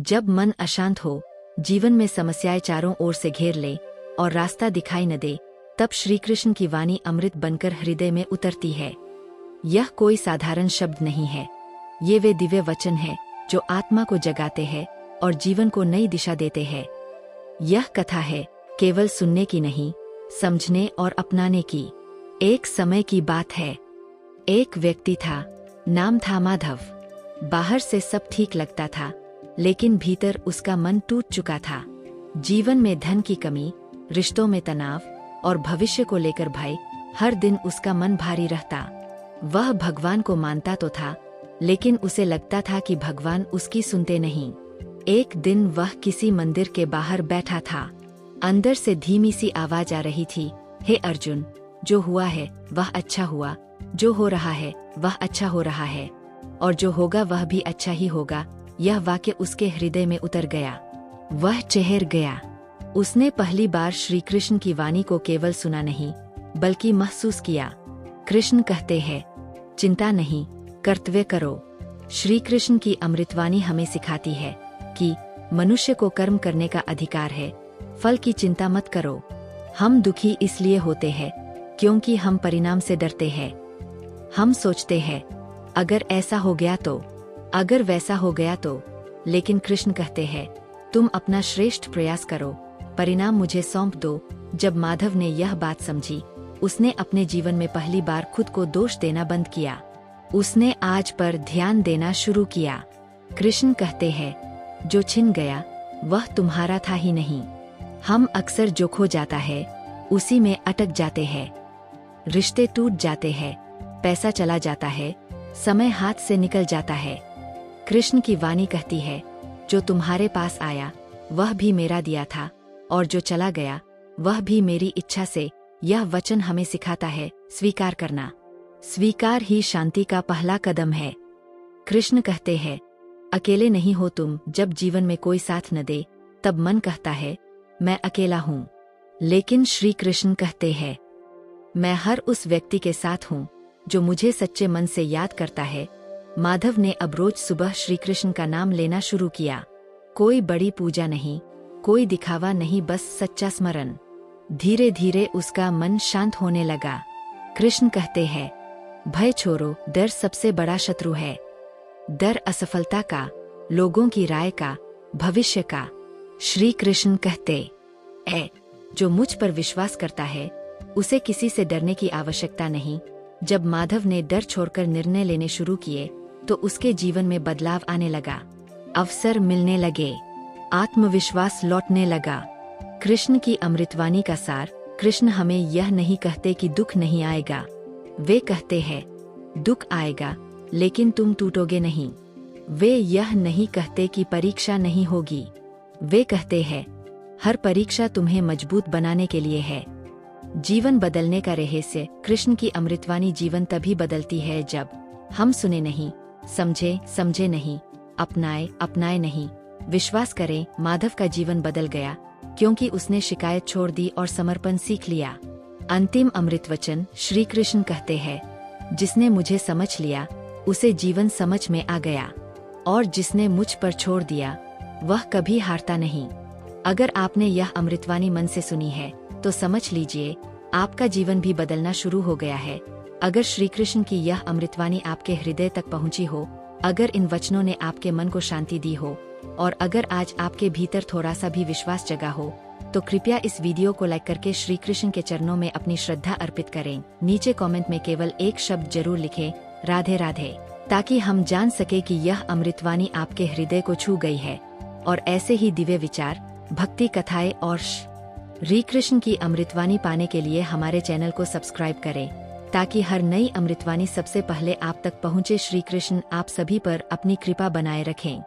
जब मन अशांत हो, जीवन में समस्याएं चारों ओर से घेर ले और रास्ता दिखाई न दे, तब श्री कृष्ण की वाणी अमृत बनकर हृदय में उतरती है। यह कोई साधारण शब्द नहीं है, ये वे दिव्य वचन है जो आत्मा को जगाते हैं और जीवन को नई दिशा देते हैं। यह कथा है केवल सुनने की नहीं, समझने और अपनाने की। एक समय की बात है, एक व्यक्ति था, नाम था माधव। बाहर से सब ठीक लगता था, लेकिन भीतर उसका मन टूट चुका था। जीवन में धन की कमी, रिश्तों में तनाव और भविष्य को लेकर भय, हर दिन उसका मन भारी रहता। वह भगवान को मानता तो था, लेकिन उसे लगता था कि भगवान उसकी सुनते नहीं। एक दिन वह किसी मंदिर के बाहर बैठा था। अंदर से धीमी सी आवाज आ रही थी, हे अर्जुन, जो हुआ है वह अच्छा हुआ, जो हो रहा है वह अच्छा हो रहा है, और जो होगा वह भी अच्छा ही होगा। यह वाक्य उसके हृदय में उतर गया। वह ठहर गया। उसने पहली बार श्री कृष्ण की वाणी को केवल सुना नहीं, बल्कि महसूस किया। कृष्ण कहते हैं, चिंता नहीं, कर्तव्य करो। श्री कृष्ण की अमृतवाणी हमें सिखाती है कि मनुष्य को कर्म करने का अधिकार है, फल की चिंता मत करो। हम दुखी इसलिए होते हैं क्योंकि हम परिणाम से डरते हैं। हम सोचते हैं, अगर ऐसा हो गया तो, अगर वैसा हो गया तो। लेकिन कृष्ण कहते हैं, तुम अपना श्रेष्ठ प्रयास करो, परिणाम मुझे सौंप दो। जब माधव ने यह बात समझी, उसने अपने जीवन में पहली बार खुद को दोष देना बंद किया। उसने आज पर ध्यान देना शुरू किया। कृष्ण कहते हैं, जो छिन गया वह तुम्हारा था ही नहीं। हम अक्सर जो खो जाता है उसी में अटक जाते हैं। रिश्ते टूट जाते हैं, पैसा चला जाता है, समय हाथ से निकल जाता है। कृष्ण की वाणी कहती है, जो तुम्हारे पास आया वह भी मेरा दिया था, और जो चला गया वह भी मेरी इच्छा से। यह वचन हमें सिखाता है स्वीकार करना। स्वीकार ही शांति का पहला कदम है। कृष्ण कहते हैं, अकेले नहीं हो तुम। जब जीवन में कोई साथ न दे, तब मन कहता है मैं अकेला हूँ। लेकिन श्री कृष्ण कहते हैं, मैं हर उस व्यक्ति के साथ हूँ जो मुझे सच्चे मन से याद करता है। माधव ने अब रोज सुबह श्री कृष्ण का नाम लेना शुरू किया। कोई बड़ी पूजा नहीं, कोई दिखावा नहीं, बस सच्चा स्मरण। धीरे धीरे उसका मन शांत होने लगा। कृष्ण कहते हैं, भय छोड़ो, डर सबसे बड़ा शत्रु है। डर असफलता का, लोगों की राय का, भविष्य का। श्री कृष्ण कहते हैं, जो मुझ पर विश्वास करता है उसे किसी से डरने की आवश्यकता नहीं। जब माधव ने डर छोड़कर निर्णय लेने शुरू किए, तो उसके जीवन में बदलाव आने लगा। अवसर मिलने लगे, आत्मविश्वास लौटने लगा। कृष्ण की अमृतवाणी का सार। कृष्ण हमें यह नहीं कहते कि दुख नहीं आएगा, वे कहते हैं दुख आएगा लेकिन तुम टूटोगे नहीं। वे यह नहीं कहते कि परीक्षा नहीं होगी, वे कहते हैं हर परीक्षा तुम्हें मजबूत बनाने के लिए है। जीवन बदलने का रहस्य। कृष्ण की अमृतवाणी जीवन तभी बदलती है जब हम सुने नहीं, समझे नहीं, अपनाए नहीं, विश्वास करें। माधव का जीवन बदल गया क्योंकि उसने शिकायत छोड़ दी और समर्पण सीख लिया। अंतिम अमृत वचन। श्री कृष्ण कहते हैं, जिसने मुझे समझ लिया उसे जीवन समझ में आ गया, और जिसने मुझ पर छोड़ दिया वह कभी हारता नहीं। अगर आपने यह अमृतवाणी मन से सुनी है तो समझ लीजिए आपका जीवन भी बदलना शुरू हो गया है। अगर श्री कृष्ण की यह अमृतवाणी आपके हृदय तक पहुंची हो, अगर इन वचनों ने आपके मन को शांति दी हो, और अगर आज आपके भीतर थोड़ा सा भी विश्वास जगा हो, तो कृपया इस वीडियो को लाइक करके श्री कृष्ण के चरणों में अपनी श्रद्धा अर्पित करें। नीचे कमेंट में केवल एक शब्द जरूर लिखें, राधे राधे, ताकि हम जान सके कि यह अमृतवाणी आपके हृदय को छू गई है। और ऐसे ही दिव्य विचार, भक्ति कथाएं और श्री कृष्ण की अमृतवाणी पाने के लिए हमारे चैनल को सब्सक्राइब करें, ताकि हर नई अमृतवाणी सबसे पहले आप तक पहुंचे। श्री कृष्ण आप सभी पर अपनी कृपा बनाए रखें।